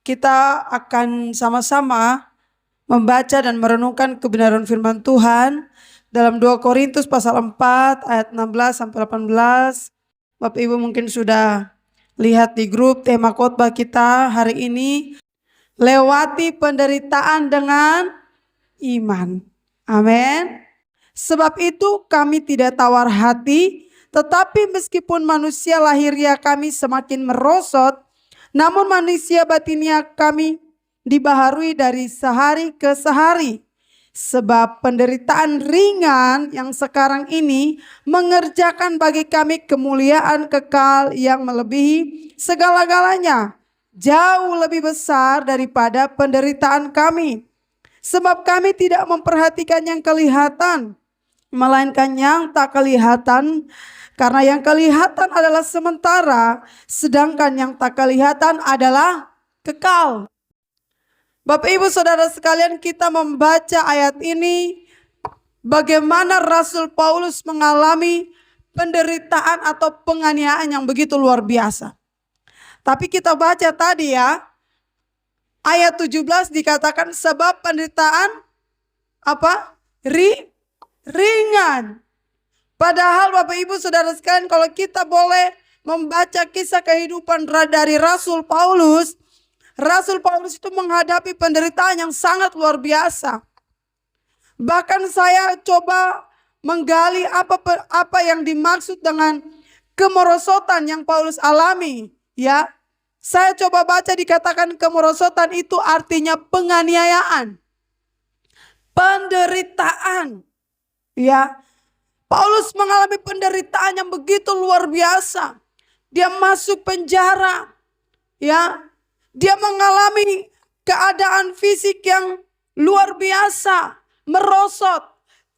kita akan sama-sama membaca dan merenungkan kebenaran firman Tuhan dalam 2 Korintus pasal 4 ayat 16 sampai 18. Bapak Ibu mungkin sudah lihat di grup tema khotbah kita hari ini, lewati penderitaan dengan iman. Amin. Sebab itu kami tidak tawar hati, tetapi meskipun manusia lahiriah kami semakin merosot, namun manusia batinia kami dibaharui dari sehari ke sehari. Sebab penderitaan ringan yang sekarang ini mengerjakan bagi kami kemuliaan kekal yang melebihi segala-galanya, jauh lebih besar daripada penderitaan kami. Sebab kami tidak memperhatikan yang kelihatan, melainkan yang tak kelihatan. Karena yang kelihatan adalah sementara, sedangkan yang tak kelihatan adalah kekal. Bapak Ibu Saudara sekalian, kita membaca ayat ini, bagaimana Rasul Paulus mengalami penderitaan atau penganiayaan yang begitu luar biasa. Tapi kita baca tadi ya, ayat 17 dikatakan sebab penderitaan apa? Ringan. Padahal Bapak Ibu Saudara sekalian, kalau kita boleh membaca kisah kehidupan dari Rasul Paulus itu menghadapi penderitaan yang sangat luar biasa. Bahkan saya coba menggali apa yang dimaksud dengan kemerosotan yang Paulus alami, ya. Saya coba baca, dikatakan kemerosotan itu artinya penganiayaan, penderitaan, ya. Paulus mengalami penderitaan yang begitu luar biasa. Dia masuk penjara, ya. Dia mengalami keadaan fisik yang luar biasa, merosot.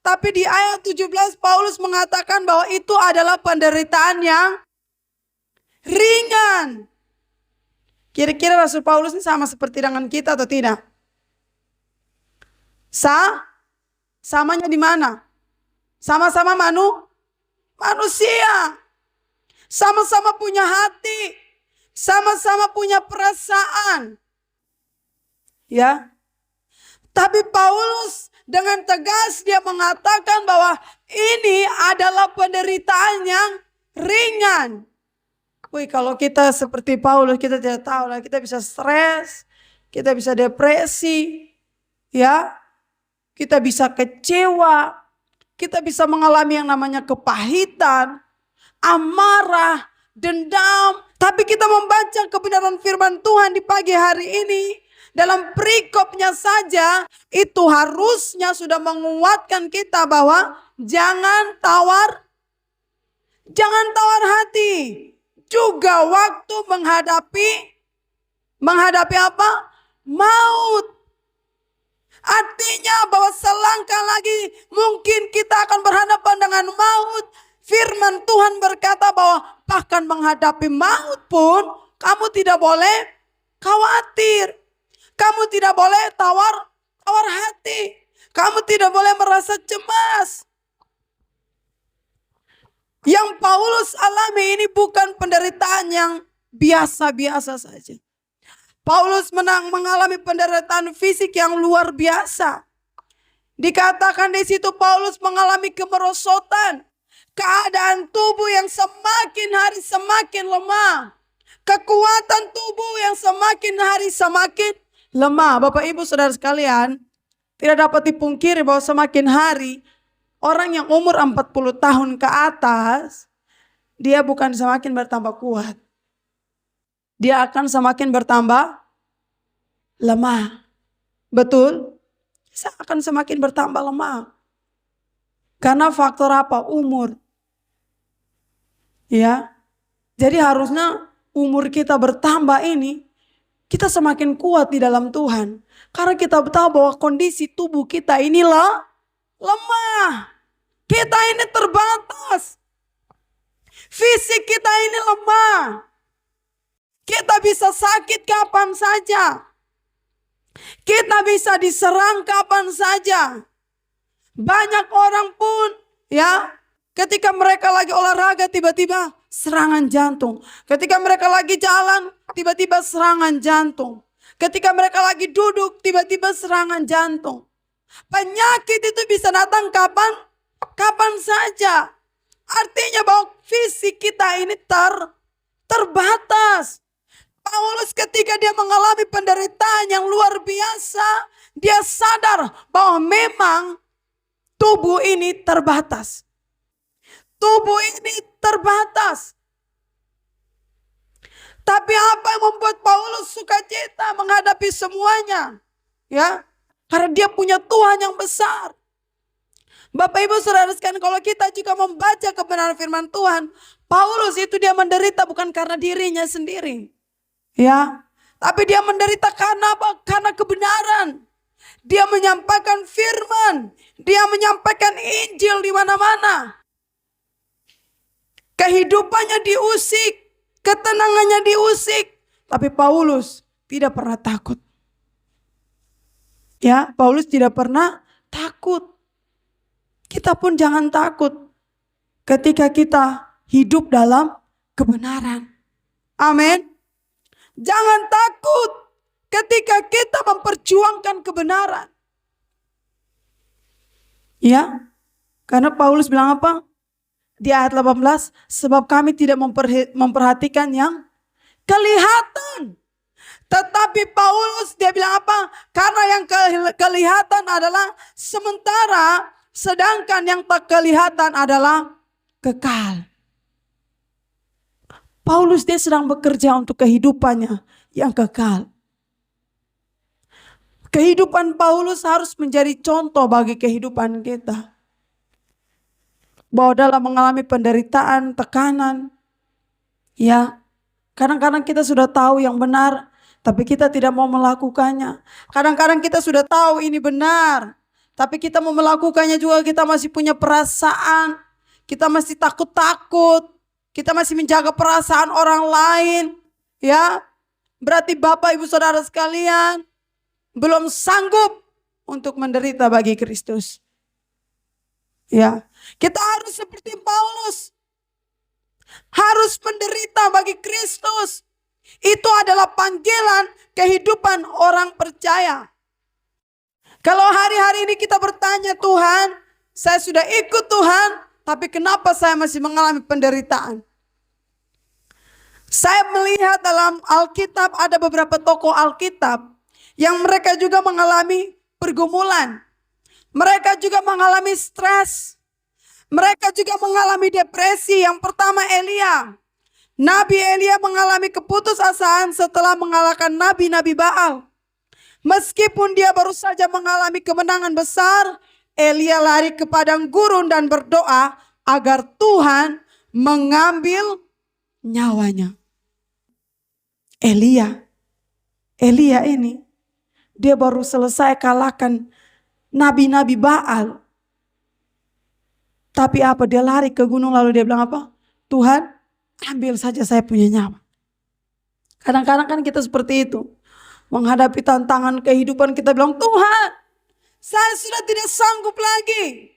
Tapi di ayat 17 Paulus mengatakan bahwa itu adalah penderitaan yang ringan. Kira-kira Rasul Paulus ini sama seperti dengan kita atau tidak? Samanya di mana? Sama-sama manusia. Sama-sama punya hati. Sama-sama punya perasaan. Ya. Tapi Paulus dengan tegas dia mengatakan bahwa ini adalah penderitaan yang ringan. Wih, kalau kita seperti Paulus, kita tidak tahu lah, kita bisa stres, kita bisa depresi, ya. Kita bisa kecewa. Kita bisa mengalami yang namanya kepahitan, amarah, dendam. Tapi kita membaca kebenaran firman Tuhan di pagi hari ini, dalam perikopnya saja, itu harusnya sudah menguatkan kita bahwa jangan tawar hati. Juga waktu menghadapi apa? Maut. Artinya bahwa selangkah lagi mungkin kita akan berhadapan dengan maut. Firman Tuhan berkata bahwa bahkan menghadapi maut pun kamu tidak boleh khawatir. Kamu tidak boleh tawar hati. Kamu tidak boleh merasa cemas. Yang Paulus alami ini bukan penderitaan yang biasa-biasa saja. Paulus mengalami penderitaan fisik yang luar biasa. Dikatakan di situ Paulus mengalami kemerosotan. Keadaan tubuh yang semakin hari semakin lemah. Kekuatan tubuh yang semakin hari semakin lemah. Bapak Ibu Saudara sekalian, tidak dapat dipungkiri bahwa semakin hari orang yang umur 40 tahun ke atas, dia bukan semakin bertambah kuat. Dia akan semakin bertambah lemah. Betul? Dia akan semakin bertambah lemah. Karena faktor apa? Umur. Ya. Jadi harusnya umur kita bertambah ini, kita semakin kuat di dalam Tuhan. Karena kita tahu bahwa kondisi tubuh kita inilah lemah. Kita ini terbatas. Fisik kita ini lemah. Kita bisa sakit kapan saja. Kita bisa diserang kapan saja. Banyak orang pun ya, ketika mereka lagi olahraga tiba-tiba serangan jantung. Ketika mereka lagi jalan tiba-tiba serangan jantung. Ketika mereka lagi duduk, tiba-tiba serangan jantung. Penyakit itu bisa datang kapan? Kapan saja. Artinya bahwa fisik kita ini terbatas. Paulus ketika dia mengalami penderitaan yang luar biasa, dia sadar bahwa memang tubuh ini terbatas. Tubuh ini terbatas. Tapi apa yang membuat Paulus sukacita menghadapi semuanya? Ya, karena dia punya Tuhan yang besar. Bapak Ibu Saudara sekalian, kalau kita juga membaca kebenaran firman Tuhan, Paulus itu dia menderita bukan karena dirinya sendiri. Ya, tapi dia menderita karena apa? Karena kebenaran. Dia menyampaikan firman, dia menyampaikan Injil di mana-mana. Kehidupannya diusik, ketenangannya diusik, tapi Paulus tidak pernah takut. Ya, Paulus tidak pernah takut. Kita pun jangan takut ketika kita hidup dalam kebenaran. Amin. Jangan takut ketika kita memperjuangkan kebenaran. Ya, karena Paulus bilang apa? Di ayat 18, sebab kami tidak memperhatikan yang kelihatan. Tetapi Paulus dia bilang apa? Karena yang kelihatan adalah sementara, sedangkan yang tak kelihatan adalah kekal. Paulus dia sedang bekerja untuk kehidupannya yang kekal. Kehidupan Paulus harus menjadi contoh bagi kehidupan kita. Bahwa dalam mengalami penderitaan, tekanan, ya, kadang-kadang kita sudah tahu yang benar, tapi kita tidak mau melakukannya. Kadang-kadang kita sudah tahu ini benar, tapi kita mau melakukannya juga kita masih punya perasaan, kita masih takut-takut, kita masih menjaga perasaan orang lain, ya. Berarti Bapak Ibu Saudara sekalian belum sanggup untuk menderita bagi Kristus. Ya, kita harus seperti Paulus. Harus menderita bagi Kristus. Itu adalah panggilan kehidupan orang percaya. Kalau hari-hari ini kita bertanya, Tuhan, saya sudah ikut Tuhan, tapi kenapa saya masih mengalami penderitaan? Saya melihat dalam Alkitab ada beberapa tokoh Alkitab yang mereka juga mengalami pergumulan. Mereka juga mengalami stres. Mereka juga mengalami depresi. Yang pertama Elia. Nabi Elia mengalami keputusasaan setelah mengalahkan nabi-nabi Baal. Meskipun dia baru saja mengalami kemenangan besar, Elia lari ke padang gurun dan berdoa agar Tuhan mengambil nyawanya. Elia ini, dia baru selesai kalahkan nabi-nabi Baal. Tapi apa? Dia lari ke gunung lalu dia bilang apa? Tuhan, ambil saja saya punya nyawa. Kadang-kadang kan kita seperti itu. Menghadapi tantangan kehidupan kita bilang, Tuhan, saya sudah tidak sanggup lagi.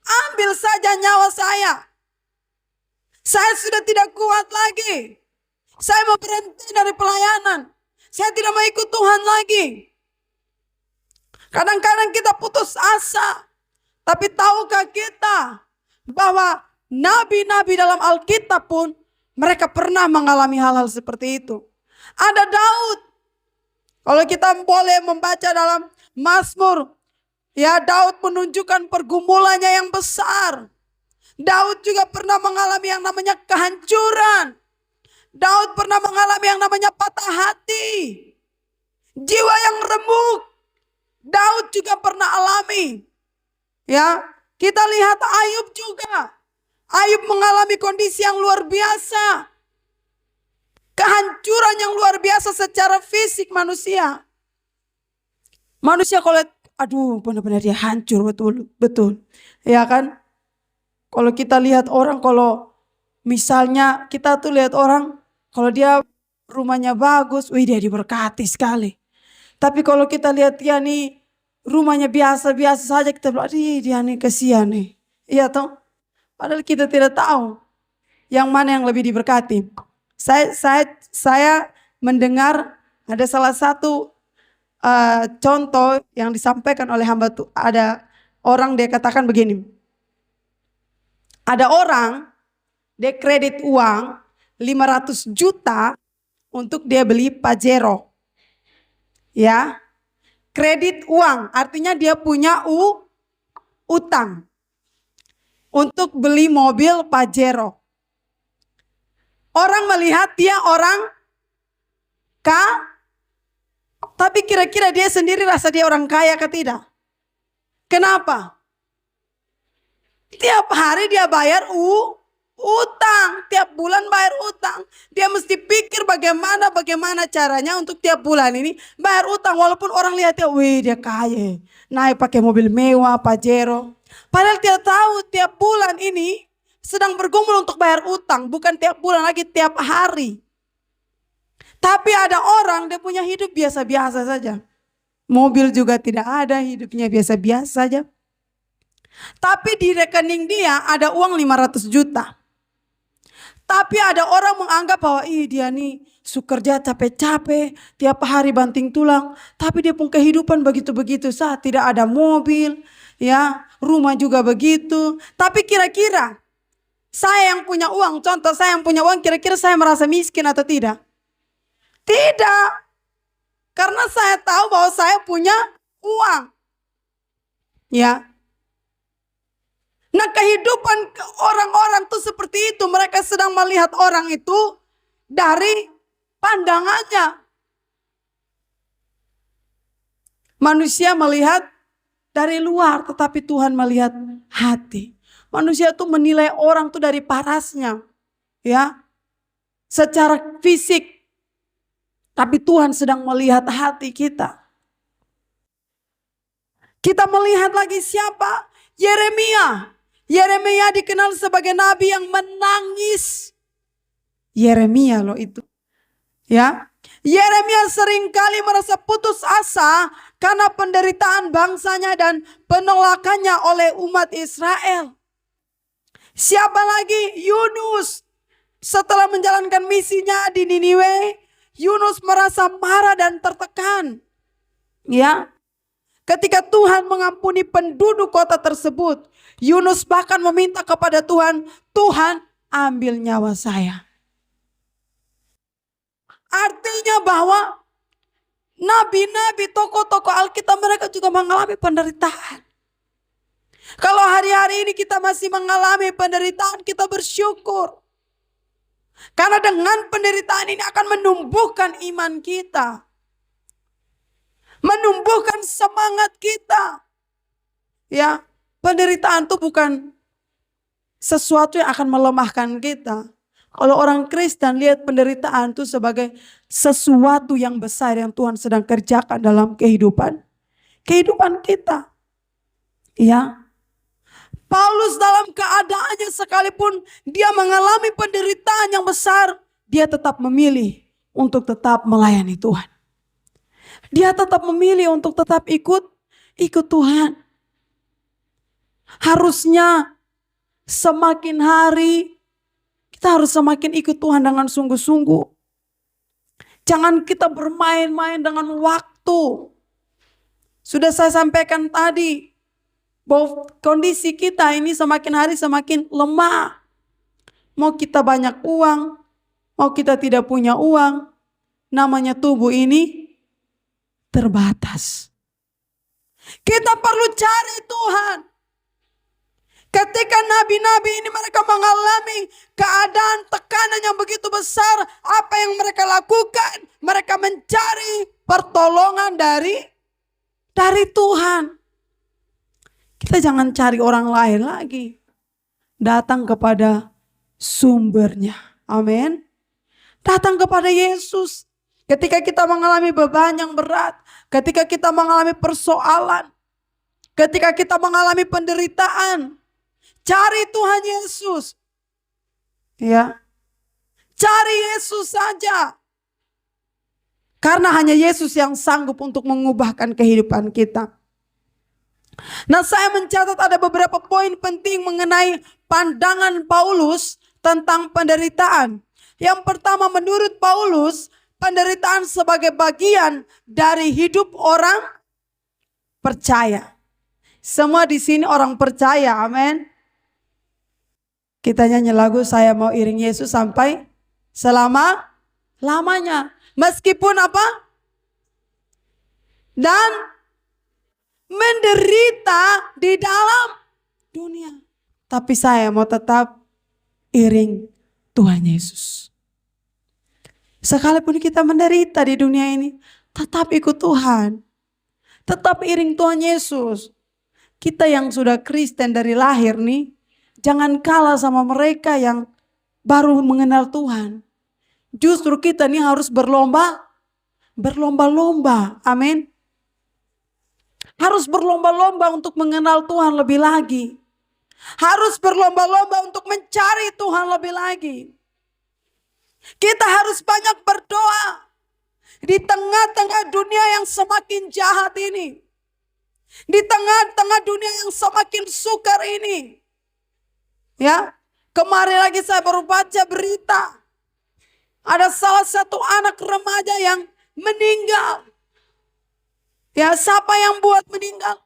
Ambil saja nyawa saya. Saya sudah tidak kuat lagi. Saya mau berhenti dari pelayanan. Saya tidak mau ikut Tuhan lagi. Kadang-kadang kita putus asa. Tapi tahukah kita bahwa nabi-nabi dalam Alkitab pun mereka pernah mengalami hal-hal seperti itu. Ada Daud. Kalau kita boleh membaca dalam Mazmur, ya, Daud menunjukkan pergumulannya yang besar. Daud juga pernah mengalami yang namanya kehancuran. Daud pernah mengalami yang namanya patah hati. Jiwa yang remuk. Daud juga pernah alami. Ya, kita lihat Ayub juga. Ayub mengalami kondisi yang luar biasa. Kehancuran yang luar biasa secara fisik manusia. Manusia kalau lihat, aduh benar-benar dia hancur betul. Ya kan? Kalau kita lihat orang, kalau misalnya kita tuh lihat orang, kalau dia rumahnya bagus, wih dia diberkati sekali. Tapi kalau kita lihat dia nih, rumahnya biasa-biasa saja, kita bilang, dia nih kesian nih. Iya toh? Padahal kita tidak tahu yang mana yang lebih diberkati. Saya mendengar Ada salah satu contoh yang disampaikan oleh hamba tuh, ada orang dia katakan begini. Ada orang dia kredit uang 500 juta untuk dia beli Pajero. Ya. Kredit uang artinya dia punya utang untuk beli mobil Pajero. Orang melihat dia orang tapi kira-kira dia sendiri rasa dia orang kaya atau tidak? Kenapa? Tiap hari dia bayar utang, tiap bulan bayar utang. Dia mesti pikir bagaimana caranya untuk tiap bulan ini bayar utang. Walaupun orang lihat dia, wih dia kaya, naik pakai mobil mewah, Pajero. Padahal dia tahu tiap bulan ini sedang bergumul untuk bayar utang, bukan tiap bulan lagi, tiap hari. Tapi ada orang dia punya hidup biasa-biasa saja. Mobil juga tidak ada, hidupnya biasa-biasa saja. Tapi di rekening dia ada uang 500 juta. Tapi ada orang menganggap bahwa dia nih kerja capek-capek, tiap hari banting tulang. Tapi dia pun kehidupan begitu-begitu saja, tidak ada mobil, ya, rumah juga begitu. Tapi kira-kira saya yang punya uang, contoh saya yang punya uang, kira-kira saya merasa miskin atau tidak? Tidak. Karena saya tahu bahwa saya punya uang. Ya. Nah, kehidupan orang-orang tuh seperti itu. Mereka sedang melihat orang itu dari pandangannya. Manusia melihat dari luar, tetapi Tuhan melihat hati. Manusia tuh menilai orang tuh dari parasnya, ya, secara fisik. Tapi Tuhan sedang melihat hati kita. Kita melihat lagi siapa? Yeremia. Yeremia dikenal sebagai nabi yang menangis. Yeremia loh itu. Ya. Yeremia seringkali merasa putus asa karena penderitaan bangsanya dan penolakannya oleh umat Israel. Siapa lagi? Yunus. Setelah menjalankan misinya di Niniwe, Yunus merasa marah dan tertekan. Ya. Ketika Tuhan mengampuni penduduk kota tersebut, Yunus bahkan meminta kepada Tuhan, Tuhan ambil nyawa saya. Artinya bahwa nabi-nabi, tokoh-tokoh Alkitab mereka juga mengalami penderitaan. Kalau hari-hari ini kita masih mengalami penderitaan, kita bersyukur. Karena dengan penderitaan ini akan menumbuhkan iman kita. Menumbuhkan semangat kita. Ya, penderitaan itu bukan sesuatu yang akan melemahkan kita. Kalau orang Kristen lihat penderitaan itu sebagai sesuatu yang besar yang Tuhan sedang kerjakan dalam kehidupan kita. Ya. Paulus dalam keadaannya sekalipun dia mengalami penderitaan yang besar, dia tetap memilih untuk tetap melayani Tuhan. Dia tetap memilih untuk tetap ikut Tuhan. Harusnya semakin hari kita harus semakin ikut Tuhan dengan sungguh-sungguh. Jangan kita bermain-main dengan waktu. Sudah saya sampaikan tadi bahwa kondisi kita ini semakin hari semakin lemah. Mau kita banyak uang, mau kita tidak punya uang, namanya tubuh ini terbatas. Kita perlu cari Tuhan. Ketika nabi-nabi ini mereka mengalami keadaan tekanan yang begitu besar, apa yang mereka lakukan? Mereka mencari pertolongan dari Tuhan. Kita jangan cari orang lain lagi. Datang kepada sumbernya. Amin. Datang kepada Yesus. Ketika kita mengalami beban yang berat, ketika kita mengalami persoalan, ketika kita mengalami penderitaan, cari Tuhan Yesus. Ya. Cari Yesus saja. Karena hanya Yesus yang sanggup untuk mengubahkan kehidupan kita. Nah, saya mencatat ada beberapa poin penting mengenai pandangan Paulus tentang penderitaan. Yang pertama, menurut Paulus, penderitaan sebagai bagian dari hidup orang percaya. Semua di sini orang percaya, amin. Kita nyanyi lagu Saya Mau Iring Yesus sampai selama-lamanya. Meskipun apa? Dan menderita di dalam dunia. Tapi saya mau tetap iring Tuhan Yesus. Sekalipun kita menderita di dunia ini, tetap ikut Tuhan. Tetap iring Tuhan Yesus. Kita yang sudah Kristen dari lahir nih, jangan kalah sama mereka yang baru mengenal Tuhan. Justru kita nih harus berlomba-lomba. Amin. Harus berlomba-lomba untuk mengenal Tuhan lebih lagi. Harus berlomba-lomba untuk mencari Tuhan lebih lagi. Kita harus banyak berdoa di tengah-tengah dunia yang semakin jahat ini. Di tengah-tengah dunia yang semakin sukar ini. Ya, kemarin lagi saya baru baca berita. Ada salah satu anak remaja yang meninggal. Ya, siapa yang buat meninggal?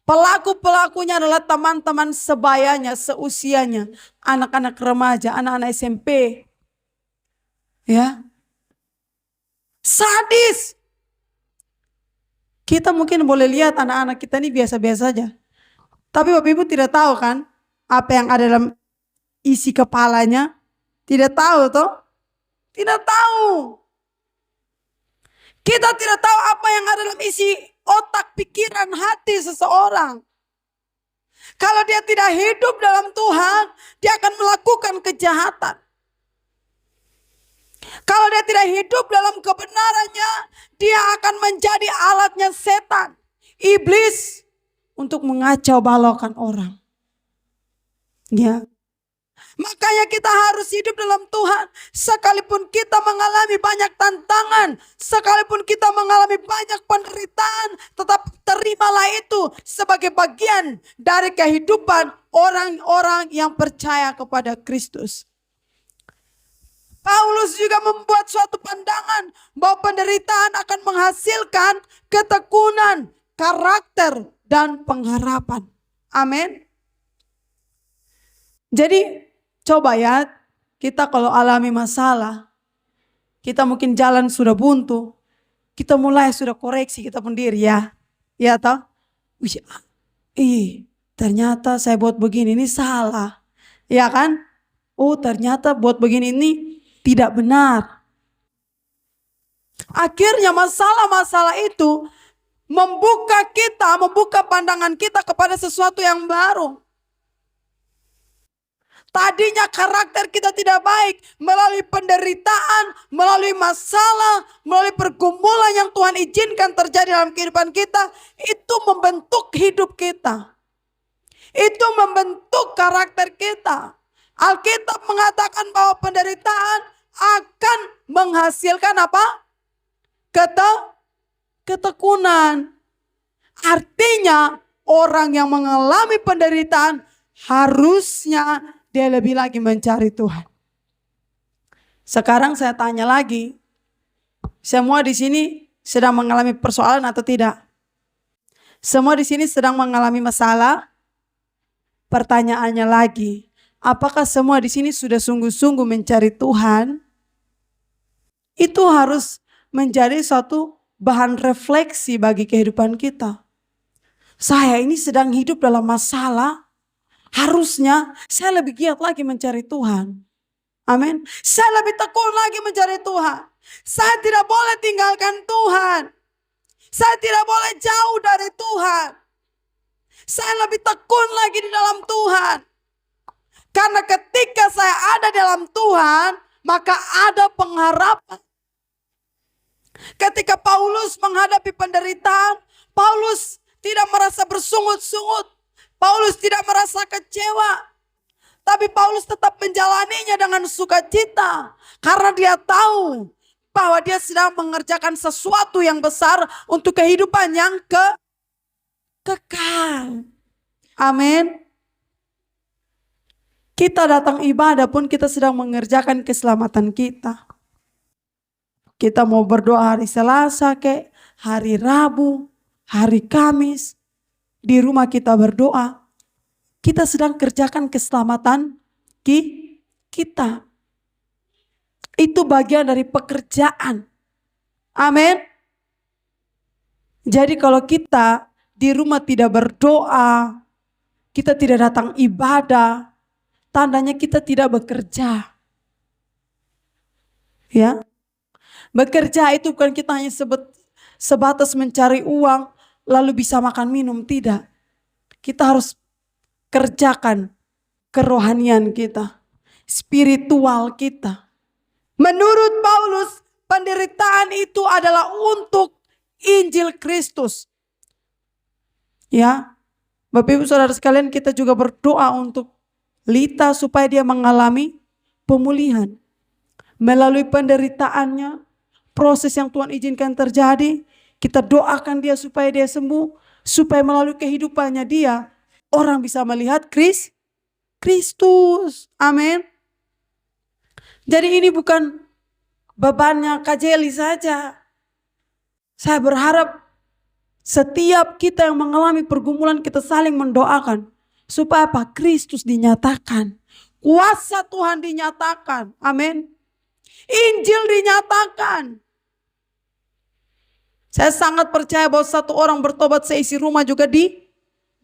Pelaku-pelakunya adalah teman-teman sebayanya, seusianya. Anak-anak remaja, anak-anak SMP. Ya. Sadis. Kita mungkin boleh lihat anak-anak kita ini biasa-biasa saja. Tapi Bapak Ibu tidak tahu kan apa yang ada dalam isi kepalanya? Tidak tahu toh? Tidak tahu. Kita tidak tahu apa yang ada dalam isi otak, pikiran, hati seseorang. Kalau dia tidak hidup dalam Tuhan, dia akan melakukan kejahatan. Kalau dia tidak hidup dalam kebenarannya, dia akan menjadi alatnya setan, iblis untuk mengacau balaukan orang. Ya. Makanya kita harus hidup dalam Tuhan. Sekalipun kita mengalami banyak tantangan, sekalipun kita mengalami banyak penderitaan, tetap terimalah itu sebagai bagian dari kehidupan orang-orang yang percaya kepada Kristus. Paulus juga membuat suatu pandangan bahwa penderitaan akan menghasilkan ketekunan, karakter, dan pengharapan. Amin. Jadi coba ya, kita kalau alami masalah, kita mungkin jalan sudah buntu, kita mulai sudah koreksi kita pun diri ya. Ya toh? Ternyata saya buat begini ini salah. Ya kan? Oh ternyata buat begini ini tidak benar. Akhirnya masalah-masalah itu membuka pandangan kita kepada sesuatu yang baru. Tadinya karakter kita tidak baik, melalui penderitaan, melalui masalah, melalui pergumulan yang Tuhan izinkan terjadi dalam kehidupan kita, itu membentuk hidup kita. Itu membentuk karakter kita. Alkitab mengatakan bahwa penderitaan akan menghasilkan apa? Ketekunan. Artinya orang yang mengalami penderitaan harusnya dia lebih lagi mencari Tuhan. Sekarang saya tanya lagi, semua di sini sedang mengalami persoalan atau tidak? Semua di sini sedang mengalami masalah? Pertanyaannya lagi, apakah semua di sini sudah sungguh-sungguh mencari Tuhan? Itu harus menjadi suatu bahan refleksi bagi kehidupan kita. Saya ini sedang hidup dalam masalah, harusnya saya lebih giat lagi mencari Tuhan. Amin. Saya lebih tekun lagi mencari Tuhan. Saya tidak boleh tinggalkan Tuhan. Saya tidak boleh jauh dari Tuhan. Saya lebih tekun lagi di dalam Tuhan. Karena ketika saya ada dalam Tuhan, maka ada pengharapan. Ketika Paulus menghadapi penderitaan, Paulus tidak merasa bersungut-sungut. Paulus tidak merasa kecewa. Tapi Paulus tetap menjalaninya dengan sukacita. Karena dia tahu bahwa dia sedang mengerjakan sesuatu yang besar untuk kehidupan yang kekal. Amin. Kita datang ibadah pun kita sedang mengerjakan keselamatan kita. Kita mau berdoa hari Selasa kek, hari Rabu, hari Kamis. Di rumah kita berdoa. Kita sedang kerjakan keselamatan kita. Itu bagian dari pekerjaan. Amin. Jadi kalau kita di rumah tidak berdoa, kita tidak datang ibadah, tandanya kita tidak bekerja. Ya. Bekerja itu bukan kita hanya sebatas mencari uang lalu bisa makan minum, tidak. Kita harus kerjakan kerohanian kita, spiritual kita. Menurut Paulus, penderitaan itu adalah untuk Injil Kristus. Ya, Bapak Ibu Saudara sekalian, kita juga berdoa untuk Lita supaya dia mengalami pemulihan. Melalui penderitaannya, proses yang Tuhan izinkan terjadi, kita doakan dia supaya dia sembuh, supaya melalui kehidupannya dia, orang bisa melihat Kristus. Amin. Jadi ini bukan bebannya Kak Jeli saja. Saya berharap setiap kita yang mengalami pergumulan kita saling mendoakan. Supaya apa? Kristus dinyatakan. Kuasa Tuhan dinyatakan. Amin. Injil dinyatakan. Saya sangat percaya bahwa satu orang bertobat seisi rumah juga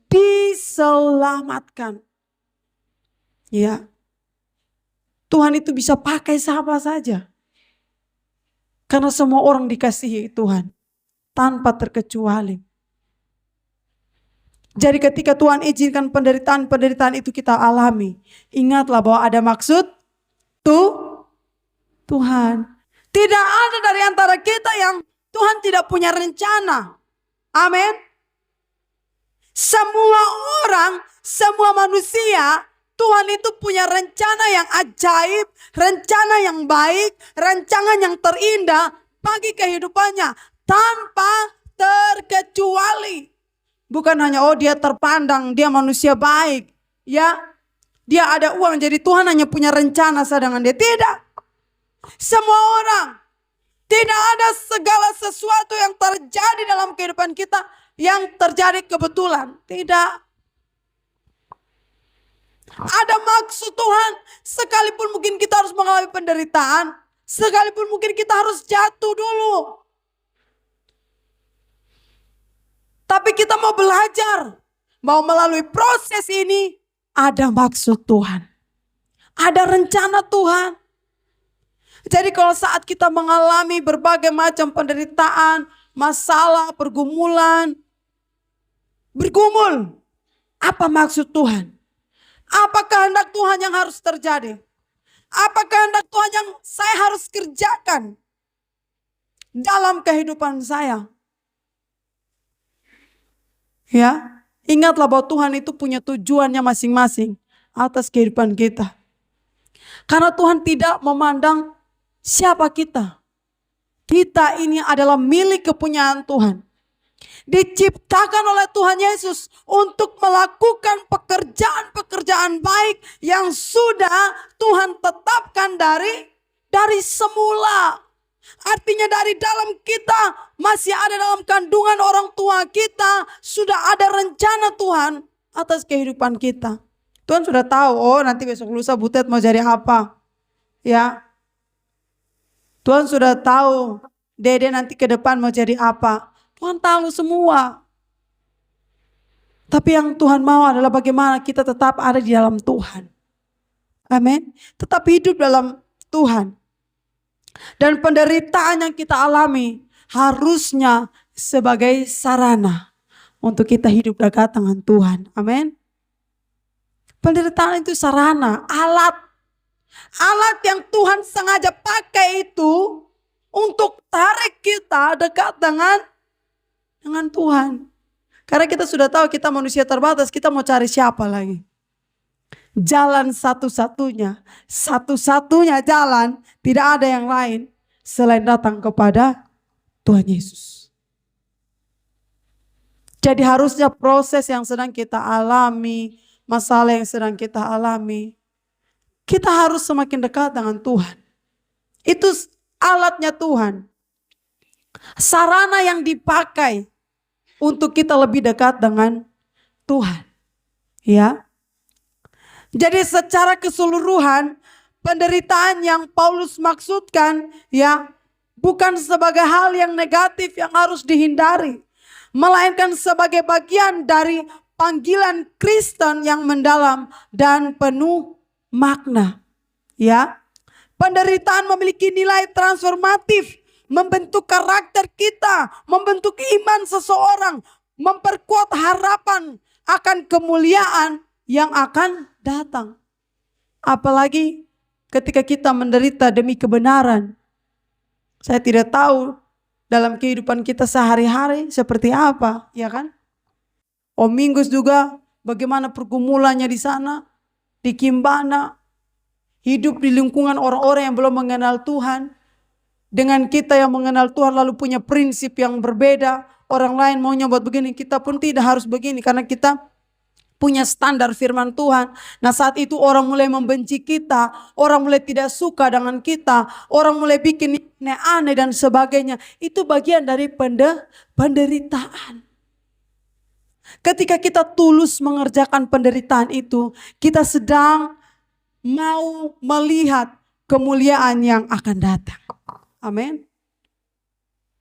diselamatkan. Ya. Tuhan itu bisa pakai siapa saja. Karena semua orang dikasihi Tuhan. Tanpa terkecuali. Jadi ketika Tuhan izinkan penderitaan itu kita alami. Ingatlah bahwa ada maksud Tuhan. Tidak ada dari antara kita yang Tuhan tidak punya rencana. Amin. Semua orang, semua manusia, Tuhan itu punya rencana yang ajaib, rencana yang baik, rancangan yang terindah bagi kehidupannya tanpa terkecuali. Bukan hanya dia terpandang, dia manusia baik, ya. Dia ada uang jadi Tuhan hanya punya rencana sedangkan dia tidak. Semua orang. Tidak ada segala sesuatu yang terjadi dalam kehidupan kita yang terjadi kebetulan. Tidak. Ada maksud Tuhan. Sekalipun mungkin kita harus mengalami penderitaan. Sekalipun mungkin kita harus jatuh dulu. Tapi kita mau belajar. Mau melalui proses ini. Ada maksud Tuhan. Ada rencana Tuhan. Jadi kalau saat kita mengalami berbagai macam penderitaan, masalah, pergumulan, bergumul. Apa maksud Tuhan? Apa kehendak Tuhan yang harus terjadi? Apa kehendak Tuhan yang saya harus kerjakan dalam kehidupan saya? Ya, ingatlah bahwa Tuhan itu punya tujuannya masing-masing atas kehidupan kita. Karena Tuhan tidak memandang siapa kita. Kita ini adalah milik kepunyaan Tuhan. Diciptakan oleh Tuhan Yesus untuk melakukan pekerjaan-pekerjaan baik yang sudah Tuhan tetapkan dari semula. Artinya dari dalam kita masih ada dalam kandungan orang tua kita, sudah ada rencana Tuhan atas kehidupan kita. Tuhan sudah tahu, nanti besok lusa Butet mau jadi apa. Ya. Tuhan sudah tahu Dede nanti ke depan mau jadi apa. Tuhan tahu semua. Tapi yang Tuhan mau adalah bagaimana kita tetap ada di dalam Tuhan. Amin. Tetap hidup dalam Tuhan. Dan penderitaan yang kita alami harusnya sebagai sarana untuk kita hidup dekat dengan Tuhan. Amin. Penderitaan itu sarana, alat. Alat yang Tuhan sengaja pakai itu untuk tarik kita dekat dengan Tuhan. Karena kita sudah tahu kita manusia terbatas, kita mau cari siapa lagi? Jalan satu-satunya jalan, tidak ada yang lain selain datang kepada Tuhan Yesus. Jadi harusnya proses yang sedang kita alami, masalah yang sedang kita alami, kita harus semakin dekat dengan Tuhan. Itu alatnya Tuhan. Sarana yang dipakai untuk kita lebih dekat dengan Tuhan. Ya. Jadi secara keseluruhan penderitaan yang Paulus maksudkan ya bukan sebagai hal yang negatif yang harus dihindari, melainkan sebagai bagian dari panggilan Kristen yang mendalam dan penuh makna. Ya. Penderitaan memiliki nilai transformatif, membentuk karakter kita, membentuk iman seseorang, memperkuat harapan akan kemuliaan yang akan datang. Apalagi ketika kita menderita demi kebenaran. Saya tidak tahu dalam kehidupan kita sehari-hari seperti apa, ya kan? Om Minggus juga bagaimana pergumulannya di sana, di Kimbana, hidup di lingkungan orang-orang yang belum mengenal Tuhan. Dengan kita yang mengenal Tuhan lalu punya prinsip yang berbeda. Orang lain maunya buat begini, kita pun tidak harus begini karena kita punya standar firman Tuhan. Nah saat itu orang mulai membenci kita, orang mulai tidak suka dengan kita, orang mulai bikin aneh-aneh dan sebagainya. Itu bagian dari penderitaan. Ketika kita tulus mengerjakan penderitaan itu, kita sedang mau melihat kemuliaan yang akan datang. Amin.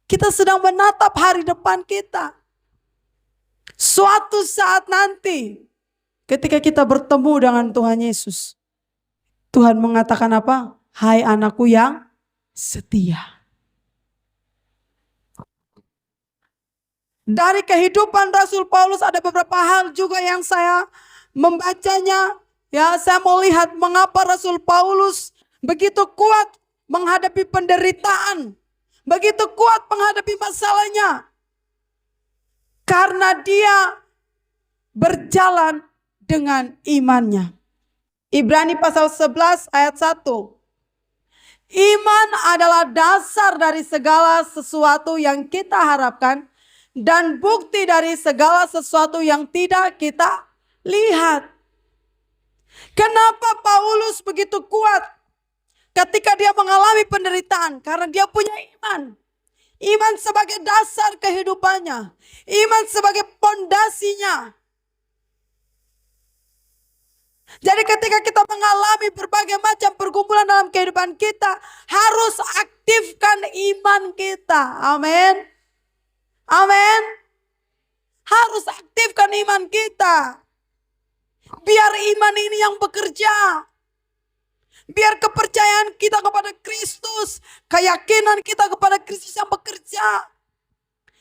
Kita sedang menatap hari depan kita. Suatu saat nanti ketika kita bertemu dengan Tuhan Yesus, Tuhan mengatakan apa? Hai anakku yang setia. Dari kehidupan Rasul Paulus ada beberapa hal juga yang saya membacanya. Ya, saya melihat mengapa Rasul Paulus begitu kuat menghadapi penderitaan, begitu kuat menghadapi masalahnya. Karena dia berjalan dengan imannya. Ibrani pasal 11 ayat 1. Iman adalah dasar dari segala sesuatu yang kita harapkan dan bukti dari segala sesuatu yang tidak kita lihat. Kenapa Paulus begitu kuat ketika dia mengalami penderitaan? Karena dia punya iman. Iman sebagai dasar kehidupannya. Iman sebagai pondasinya. Jadi ketika kita mengalami berbagai macam pergumulan dalam kehidupan kita, harus aktifkan iman kita. Amin. Amin. Harus aktifkan iman kita. Biar iman ini yang bekerja. Biar kepercayaan kita kepada Kristus, keyakinan kita kepada Kristus yang bekerja.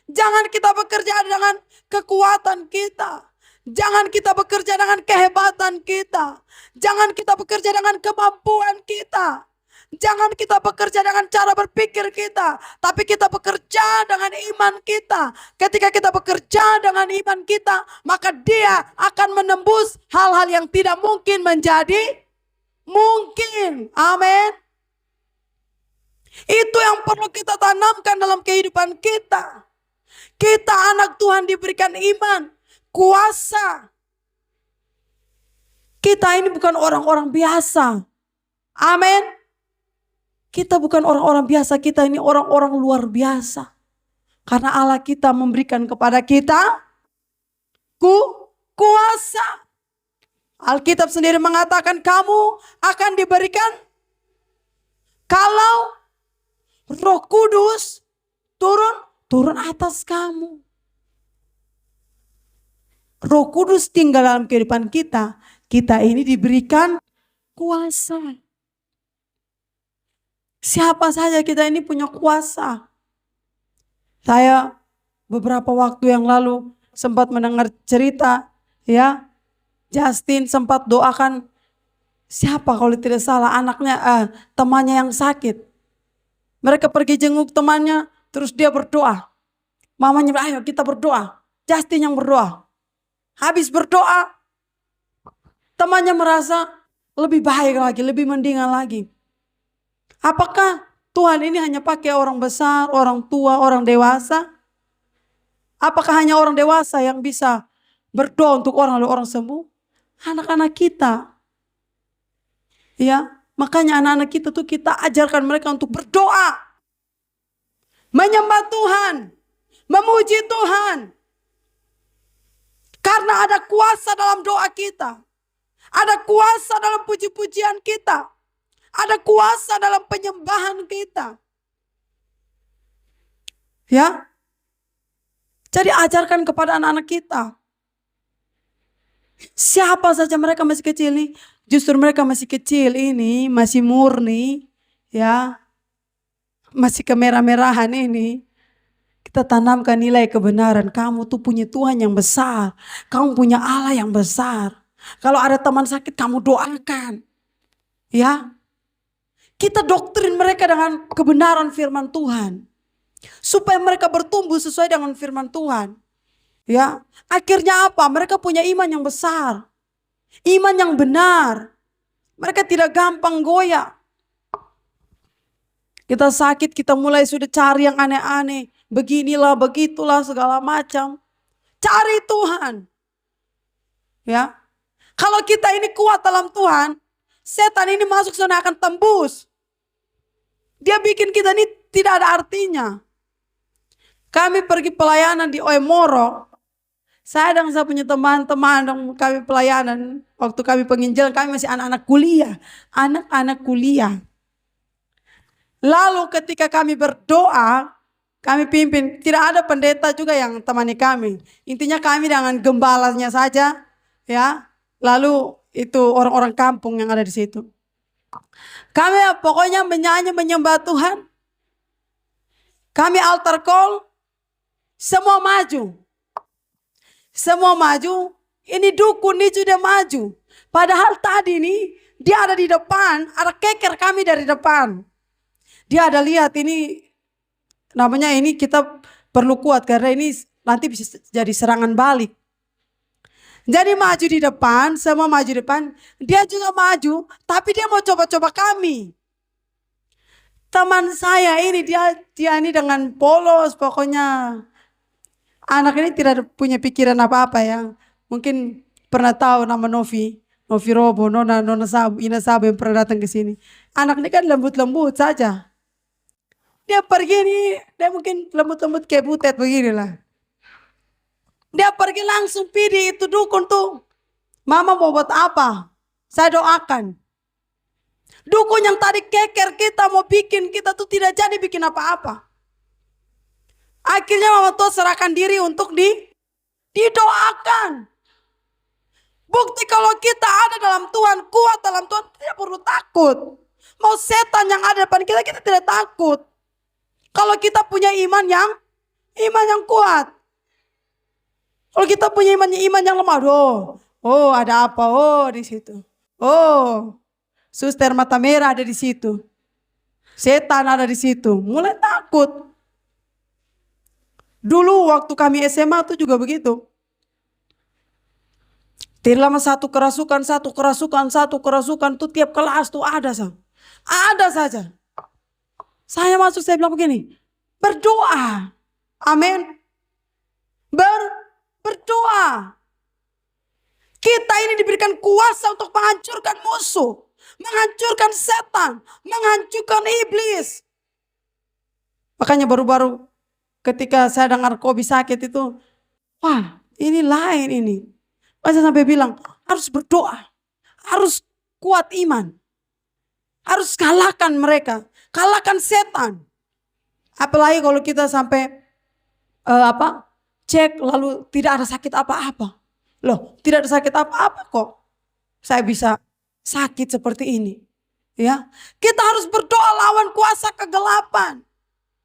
Jangan kita bekerja dengan kekuatan kita. Jangan kita bekerja dengan kehebatan kita. Jangan kita bekerja dengan kemampuan kita. Jangan kita bekerja dengan cara berpikir kita. Tapi kita bekerja dengan iman kita. Ketika kita bekerja dengan iman kita, maka dia akan menembus hal-hal yang tidak mungkin menjadi mungkin. Amin. Itu yang perlu kita tanamkan dalam kehidupan kita. Kita anak Tuhan diberikan iman, kuasa. Kita ini bukan orang-orang biasa. Amin. Kita bukan orang-orang biasa, kita ini orang-orang luar biasa. Karena Allah kita memberikan kepada kita kuasa. Alkitab sendiri mengatakan kamu akan diberikan kalau Roh Kudus turun atas kamu. Roh Kudus tinggal dalam kehidupan kita. Kita ini diberikan kuasa. Siapa saja kita ini punya kuasa. Saya beberapa waktu yang lalu sempat mendengar cerita ya. Justin sempat doakan siapa kalau tidak salah anaknya temannya yang sakit. Mereka pergi jenguk temannya terus dia berdoa. Mamanya bilang ayo kita berdoa. Justin yang berdoa. Habis berdoa temannya merasa lebih baik lagi, lebih mendingan lagi. Apakah Tuhan ini hanya pakai orang besar, orang tua, orang dewasa? Apakah hanya orang dewasa yang bisa berdoa untuk orang lalu orang sembuh? Anak-anak kita. Ya, makanya anak-anak kita tuh kita ajarkan mereka untuk berdoa. menyembah Tuhan, memuji Tuhan. Karena ada kuasa dalam doa kita. Ada kuasa dalam puji-pujian kita. Ada kuasa dalam penyembahan kita. Ya. Jadi ajarkan kepada anak-anak kita. Siapa saja mereka masih kecil nih. Justru mereka masih kecil ini. Masih murni. Ya. Masih kemerah-merahan ini. Kita tanamkan nilai kebenaran. Kamu tuh punya Tuhan yang besar. Kamu punya Allah yang besar. Kalau ada teman sakit kamu doakan. Ya. Kita doktrin mereka dengan kebenaran firman Tuhan. Supaya mereka bertumbuh sesuai dengan firman Tuhan. Ya. Akhirnya apa? Mereka punya iman yang besar. Iman yang benar. Mereka tidak gampang goyah. Kita sakit, kita mulai sudah cari yang aneh-aneh. Beginilah, begitulah, segala macam. Cari Tuhan. Ya. Kalau kita ini kuat dalam Tuhan, setan ini masuk sana akan tembus. Dia bikin kita ini tidak ada artinya. Kami pergi pelayanan di Oemoro. Saya dan saya punya teman-teman kami pelayanan. Waktu kami penginjilan, kami masih anak-anak kuliah. Anak-anak kuliah. Lalu ketika kami berdoa, kami pimpin. Tidak ada pendeta juga yang temani kami. Intinya kami dengan gembalanya saja. Ya. Lalu itu orang-orang kampung yang ada di situ. Kami pokoknya menyanyi menyembah Tuhan. Kami altar call. Semua maju. Semua maju. Ini dukun ini sudah maju. Padahal tadi nih dia ada di depan. Ada keker kami dari depan. Dia ada lihat ini. Namanya ini kita perlu kuat. Karena ini nanti bisa jadi serangan balik. Jadi maju di depan, semua maju di depan. Dia juga maju, tapi dia mau coba-coba kami. Teman saya ini, dia ini dengan polos pokoknya. Anak ini tidak punya pikiran apa-apa ya. Mungkin pernah tahu nama Novi. Novi Robo, Nona Sabu, Ina Sabu yang pernah datang ke sini. Anak ini kan lembut-lembut saja. Dia pergi nih, dia mungkin lembut-lembut kayak butet beginilah. Dia pergi langsung pilih itu dukun tuh. Mama mau buat apa? Saya doakan. Dukun yang tadi keker kita mau bikin kita tuh tidak jadi bikin apa-apa. Akhirnya mama tuh serahkan diri untuk didoakan. Bukti kalau kita ada dalam Tuhan, kuat dalam Tuhan, tidak perlu takut. Mau setan yang ada depan kita, kita tidak takut. Kalau kita punya iman yang kuat. Kalau kita punya iman yang lemah, oh ada apa? Oh di situ. Oh, suster mata merah ada di situ. Setan ada di situ. Mulai takut. Dulu waktu kami SMA tuh juga begitu. Tidak lama satu kerasukan tuh tiap kelas tuh ada saja. Ada saja. Saya masuk, saya bilang begini, berdoa. Amin. Berdoa. Kita ini diberikan kuasa untuk menghancurkan musuh. Menghancurkan setan. Menghancurkan iblis. Makanya baru-baru ketika saya dengar Kobi sakit itu. Wah ini lain ini. Saya sampai bilang harus berdoa. Harus kuat iman. Harus kalahkan mereka. Kalahkan setan. Apalagi kalau kita sampai cek lalu tidak ada sakit apa-apa. Loh, tidak ada sakit apa-apa kok. Saya bisa sakit seperti ini. Ya, kita harus berdoa lawan kuasa kegelapan.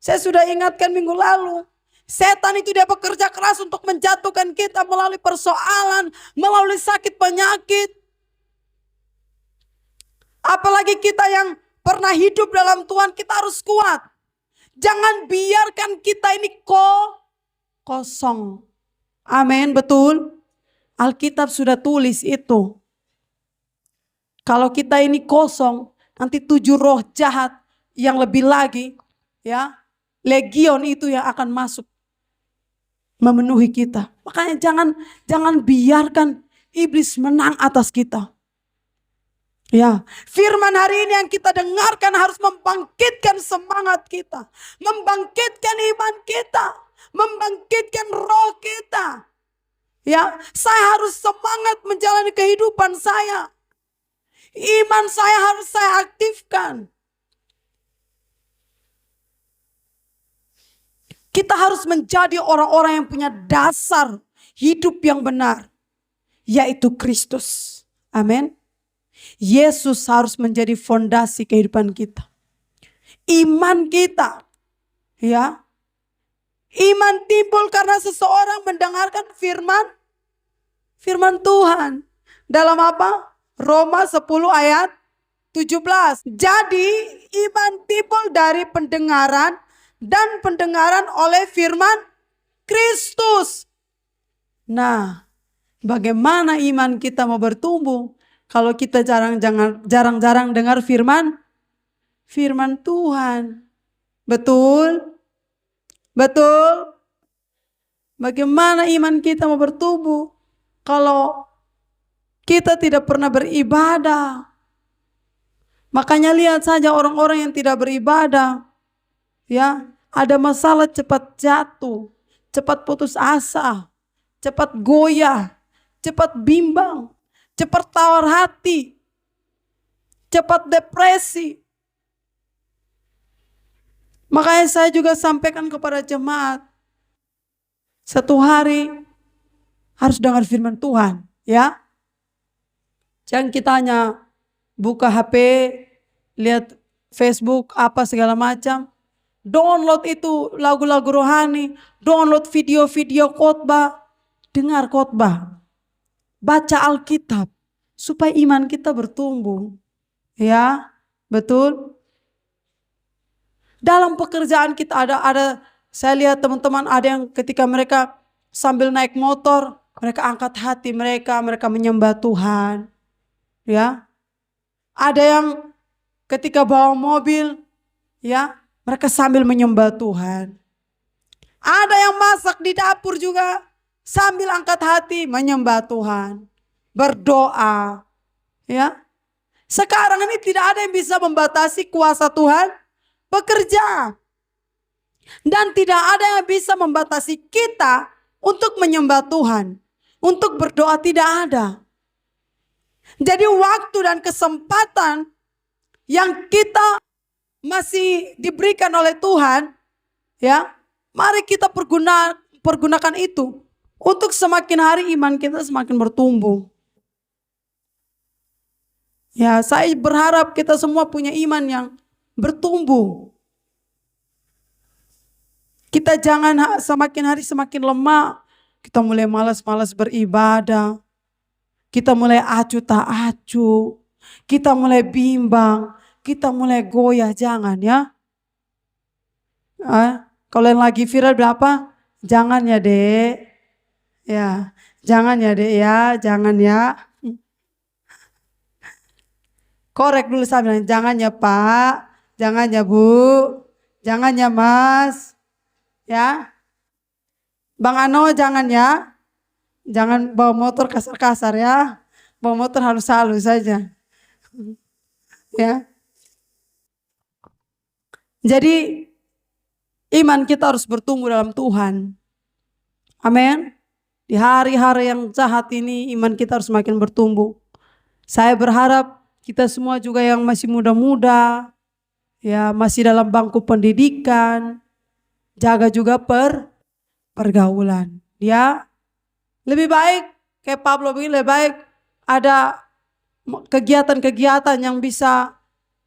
Saya sudah ingatkan minggu lalu. Setan itu dia bekerja keras untuk menjatuhkan kita melalui persoalan, melalui sakit penyakit. Apalagi kita yang pernah hidup dalam Tuhan, kita harus kuat. Jangan biarkan kita ini kosong. Amin, betul. Alkitab sudah tulis itu. Kalau kita ini kosong, nanti 7 roh jahat yang lebih lagi, ya, legion itu yang akan masuk memenuhi kita. Makanya jangan biarkan iblis menang atas kita. Ya, firman hari ini yang kita dengarkan harus membangkitkan semangat kita, membangkitkan iman kita, membangkitkan roh kita. Ya, saya harus semangat menjalani kehidupan saya. Iman saya harus saya aktifkan. Kita harus menjadi orang-orang yang punya dasar hidup yang benar, yaitu Kristus. Amin. Yesus harus menjadi fondasi kehidupan kita. Iman kita, ya. Iman timbul karena seseorang mendengarkan firman Tuhan. Dalam apa? Roma 10 ayat 17. Jadi iman timbul dari pendengaran, dan pendengaran oleh firman Kristus. Nah, bagaimana iman kita mau bertumbuh kalau kita jarang-jarang dengar firman Tuhan? Betul? Betul? Bagaimana iman kita mau bertumbuh kalau kita tidak pernah beribadah? Makanya lihat saja orang-orang yang tidak beribadah, ya, ada masalah cepat jatuh, cepat putus asa, cepat goyah, cepat bimbang, cepat tawar hati, cepat depresi. Makanya saya juga sampaikan kepada jemaat, satu hari harus dengar firman Tuhan, ya. Jangan kita hanya buka HP, lihat Facebook, apa segala macam. Download itu lagu-lagu rohani, download video-video khotbah, dengar khotbah, baca Alkitab, supaya iman kita bertumbuh. Ya, betul. Dalam pekerjaan kita ada saya lihat teman-teman ada yang ketika mereka sambil naik motor, mereka angkat hati mereka menyembah Tuhan. Ya. Ada yang ketika bawa mobil, ya, mereka sambil menyembah Tuhan. Ada yang masak di dapur juga sambil angkat hati menyembah Tuhan, berdoa. Ya. Sekarang ini tidak ada yang bisa membatasi kuasa Tuhan bekerja. Dan tidak ada yang bisa membatasi kita untuk menyembah Tuhan, untuk berdoa, tidak ada. Jadi waktu dan kesempatan yang kita masih diberikan oleh Tuhan, ya, mari kita pergunakan itu untuk semakin hari iman kita semakin bertumbuh. Ya, saya berharap kita semua punya iman yang bertumbuh. Kita jangan semakin hari semakin lemah. Kita mulai malas-malas beribadah. Kita mulai acuh tak acuh. Kita mulai bimbang. Kita mulai goyah, jangan ya. Kalau yang lagi viral berapa? Jangan ya dek. Ya, jangan ya dek ya, jangan ya. Korek dulu saya bilang, jangan ya Pak, jangan ya Bu, jangan ya Mas. Ya, Bang Ano jangan ya, jangan bawa motor kasar-kasar ya, bawa motor halus-halus saja. Ya, jadi iman kita harus bertumbuh dalam Tuhan. Amin. Di hari-hari yang jahat ini iman kita harus semakin bertumbuh. Saya berharap kita semua juga yang masih muda-muda, ya masih dalam bangku pendidikan, jaga juga pergaulan. Ya, lebih baik kayak Pablo bilang, lebih baik ada kegiatan-kegiatan yang bisa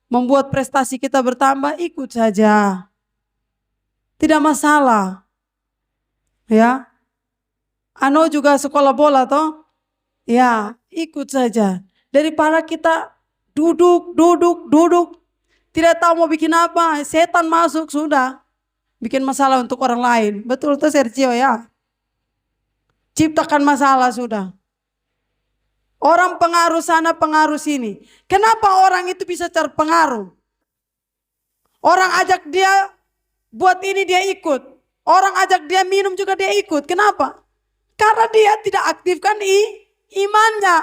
membuat prestasi kita bertambah, ikut saja. Tidak masalah. Ya. Ano juga sekolah bola toh? Ya, ikut saja. Daripada kita duduk. Tidak tahu mau bikin apa, setan masuk sudah. Bikin masalah untuk orang lain. Betul tuh Sergio ya. Ciptakan masalah sudah. Orang pengaruh sana pengaruh sini. Kenapa orang itu bisa terpengaruh? Orang ajak dia buat ini dia ikut. Orang ajak dia minum juga dia ikut. Kenapa? Karena dia tidak aktifkan imannya.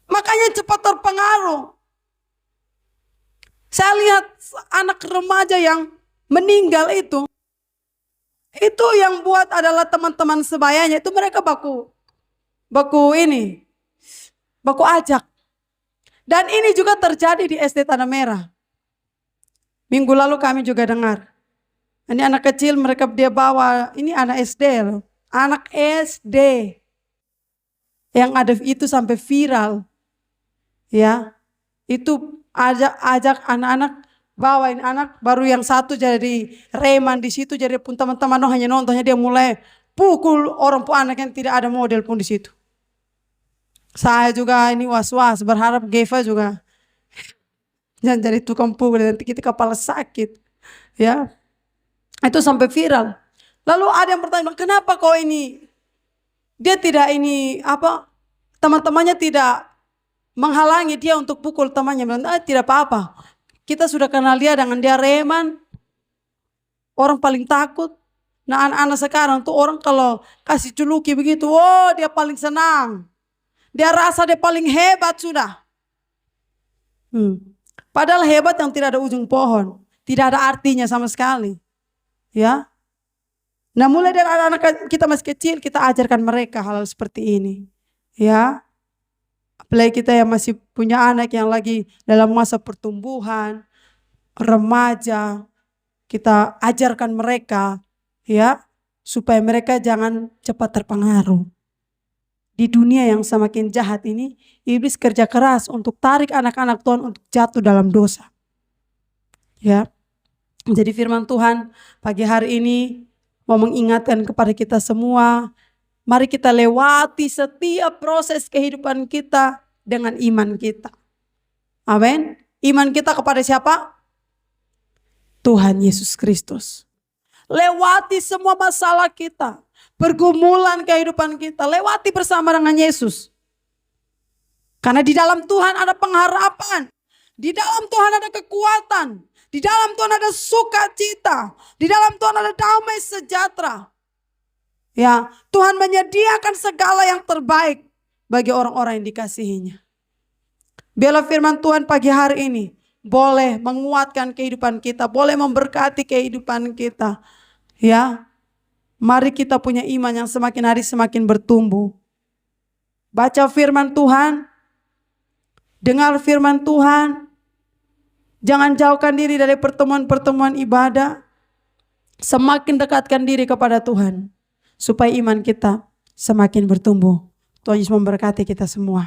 Makanya cepat terpengaruh. Saya Saya lihat anak remaja yang meninggal itu yang buat adalah teman-teman sebayanya, itu mereka baku ajak. Dan ini juga terjadi di SD Tanah Merah. Minggu lalu kami juga dengar. Ini anak kecil dia bawa, ini anak SD loh. Anak SD. Yang ada itu sampai viral. Ya. Itu ajak anak-anak, bawain anak baru yang satu jadi reman di situ, jadi pun teman-teman hanya nontonnya, dia mulai pukul orang pun anak yang tidak ada model pun di situ. Saya juga ini was-was, berharap Geva juga jangan jadi tukang pukul, nanti kita kepala sakit. Ya, itu sampai viral. Lalu ada yang bertanya, kenapa kau ini? Dia tidak teman-temannya tidak menghalangi dia untuk pukul temannya. Tidak apa-apa. Kita sudah kenal dia dengan dia reman. Orang paling takut. Nah, anak-anak sekarang tuh orang kalau kasih culuki begitu, oh dia paling senang. Dia rasa dia paling hebat sudah. Padahal hebat yang tidak ada ujung pohon. Tidak ada artinya sama sekali. Ya. Nah, mulai dari anak-anak kita masih kecil, kita ajarkan mereka hal seperti ini. Ya. Apalagi kita yang masih punya anak yang lagi dalam masa pertumbuhan, remaja, kita ajarkan mereka, ya, supaya mereka jangan cepat terpengaruh. Di dunia yang semakin jahat ini, iblis kerja keras untuk tarik anak-anak Tuhan untuk jatuh dalam dosa. Ya. Jadi firman Tuhan pagi hari ini mau mengingatkan kepada kita semua, mari kita lewati setiap proses kehidupan kita dengan iman kita. Amin. Iman kita kepada siapa? Tuhan Yesus Kristus. Lewati semua masalah kita, pergumulan kehidupan kita, lewati bersama dengan Yesus. Karena di dalam Tuhan ada pengharapan, di dalam Tuhan ada kekuatan, di dalam Tuhan ada sukacita, di dalam Tuhan ada damai sejahtera. Ya, Tuhan menyediakan segala yang terbaik bagi orang-orang yang dikasihinya. Biarlah firman Tuhan pagi hari ini boleh menguatkan kehidupan kita, boleh memberkati kehidupan kita. Ya, mari kita punya iman yang semakin hari semakin bertumbuh. Baca firman Tuhan, dengar firman Tuhan, jangan jauhkan diri dari pertemuan-pertemuan ibadah. Semakin dekatkan diri kepada Tuhan, supaya iman kita semakin bertumbuh. Tuhan Yesus memberkati kita semua.